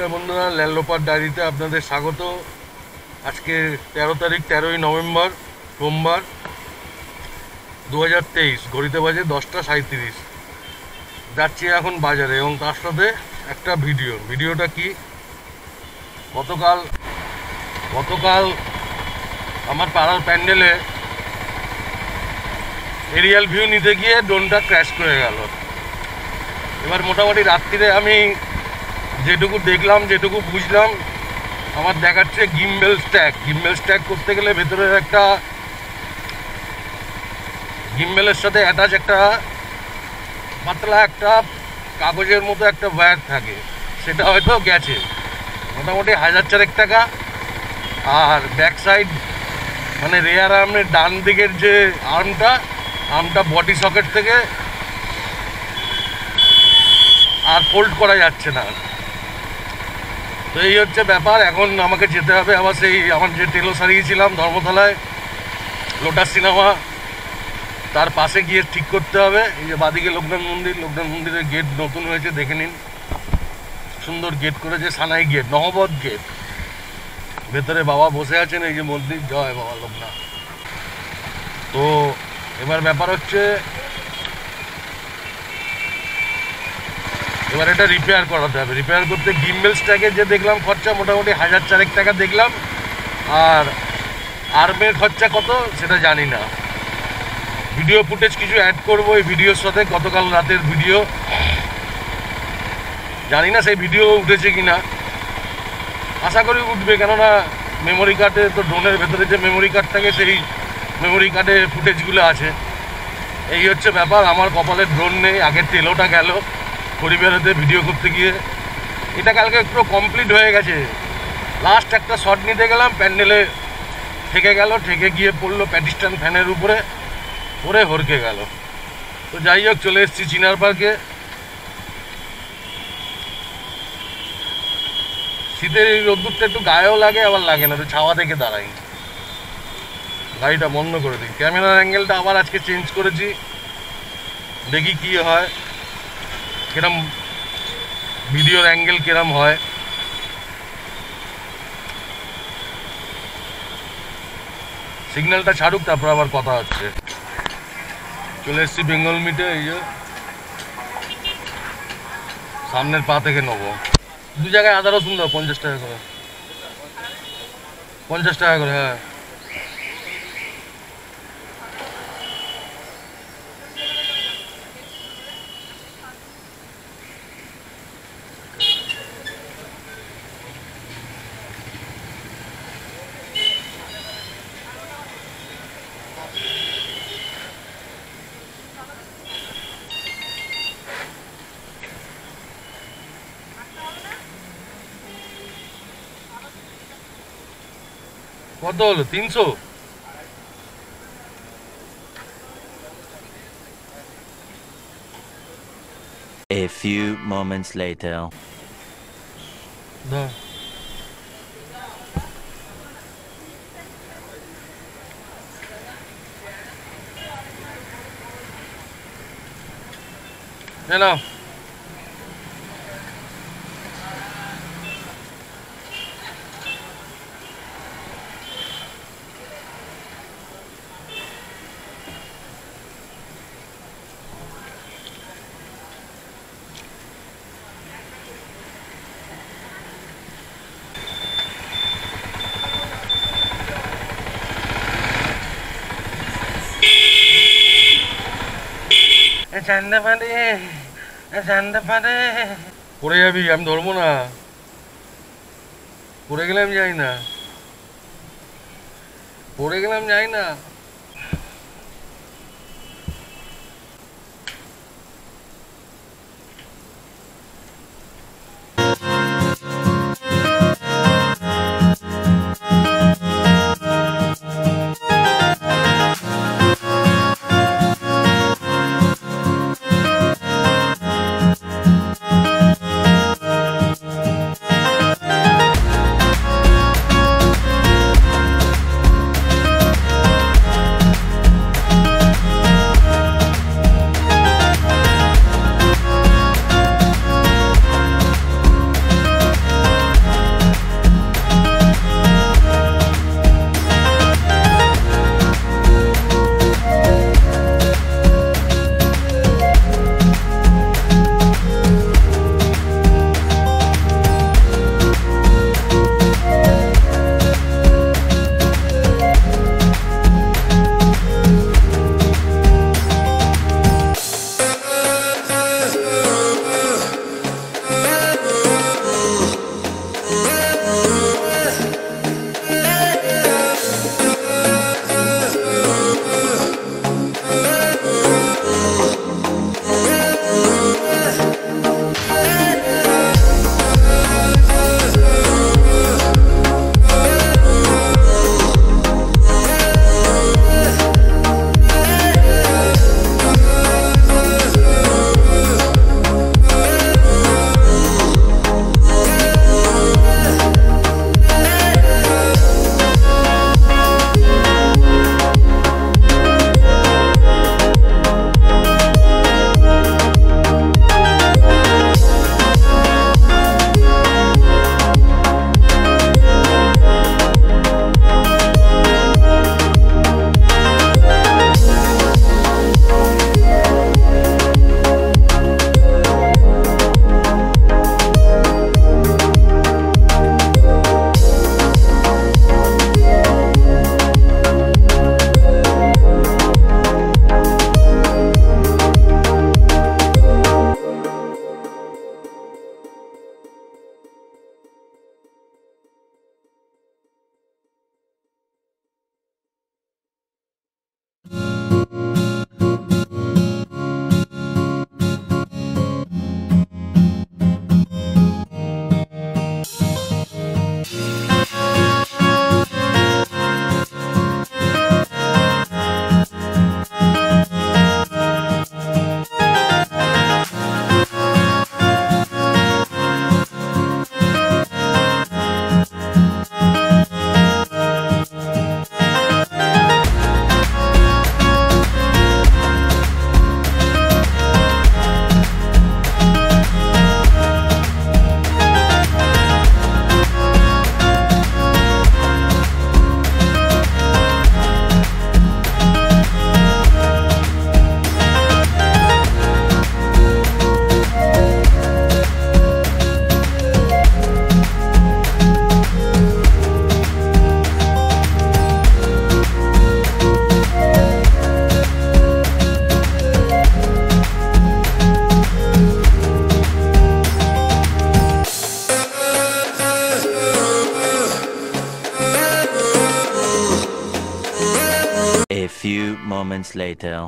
নমস্কার বন্ধুরা, ল্যান্ডলোপার ডায়েরিতে আপনাদের স্বাগত। আজকে 13 তারিখ, 13ই নভেম্বর, সোমবার 2023। ঘড়িতে বাজে 10টা 37। যাচ্ছি এখন বাজারে এবং তার সাথে একটা ভিডিওটা কি, গতকাল আমার পাড়ার প্যান্ডেলে এরিয়াল ভিউ নিতে গিয়ে ড্রোনটা ক্র্যাশ করে গেল। এবার মোটামুটি রাত্রিরে আমি যেটুকু দেখলাম, যেটুকু বুঝলাম, আমার দেখাচ্ছে গিম্বেল স্ট্যাক করতে গেলে ভেতরের একটা গিম্বেলের সাথে অ্যাটাচ একটা পাতলা একটা কাগজের মতো একটা ওয়্যার থাকে, সেটা হয়তো গেছে, মোটামুটি 1000 টাকা। আর ব্যাক সাইড মানে রেয়ার আর্মের ডান দিকের যে আর্মটা বডি সকেট থেকে আর ফোল্ড করা যাচ্ছে না। তো এই হচ্ছে ব্যাপার। এখন আমাকে যেতে হবে আবার সেই আমার যে টেলর সারিয়েছিলাম ধর্মতলায়, লোটাস সিনেমা, তার পাশে গিয়ে ঠিক করতে হবে। এই যে বাদিকে লোকনাথ মন্দিরের গেট নতুন হয়েছে, দেখে নিন, সুন্দর গেট করেছে, সানাই গেট, নহবত গেট। ভেতরে বাবা বসে আছেন, এই যে মন্দির, জয় বাবা লোকনাথ। তো এবার ব্যাপার হচ্ছে, এবার এটা রিপেয়ার করাতে হবে। রিপেয়ার করতে গিম্বেল স্ট্যাকের যে দেখলাম খরচা, মোটামুটি 1004 টাকা দেখলাম। আর আর্মের খরচা কত সেটা জানি না। ভিডিও ফুটেজ কিছু অ্যাড করবো এই ভিডিওর সাথে, গতকাল রাতের ভিডিও, জানি না সেই ভিডিও উঠেছে কি না, আশা করি উঠবে, কেননা মেমোরি কার্ডে তো ড্রোনের ভেতরে যে মেমোরি কার্ড থাকে, সেই মেমোরি কার্ডে ফুটেজগুলো আছে। এই হচ্ছে ব্যাপার। আমার কপালে ড্রোন নেই, আগের তেলোটা গেল পরিবারেতে ভিডিও করতে গিয়ে। এটা কালকে একটু কমপ্লিট হয়ে গেছে। লাস্ট একটা শট নিতে গেলাম, প্যান্ডেলে ঠেকে গিয়ে পড়লো প্যাটিস্টান ফ্যানের উপরে, পরে হরকে গেল। তো যাই হোক, চলে এসেছি চিনার পার্কে। শীতের এই রোদ্দুরটা একটু গায়েও লাগে, আবার লাগে না, তো ছাওয়া থেকে দাঁড়াই। গাড়িটা বন্ধ করে দিই। ক্যামেরার অ্যাঙ্গেলটা আবার আজকে চেঞ্জ করেছি, দেখি কি হয়, কিরম ভিডিওর অ্যাঙ্গেল কিরম হয়। সিগন্যালটা ছাড়ুক, তারপর আবার কথা হচ্ছে। চলে এসেছি বেঙ্গল মিটে। এই যে সামনের পা থেকে নেবো। দু জায়গায় আদা রসুন দাও, 50 টাকা করে। 50 টাকা করে, হ্যাঁ। কত হলো? 300? A few moments later. দাও। নাও। পড়ে যাবি, আমি ধরবো না। পড়ে গেলে আমি যাই না। A few moments later.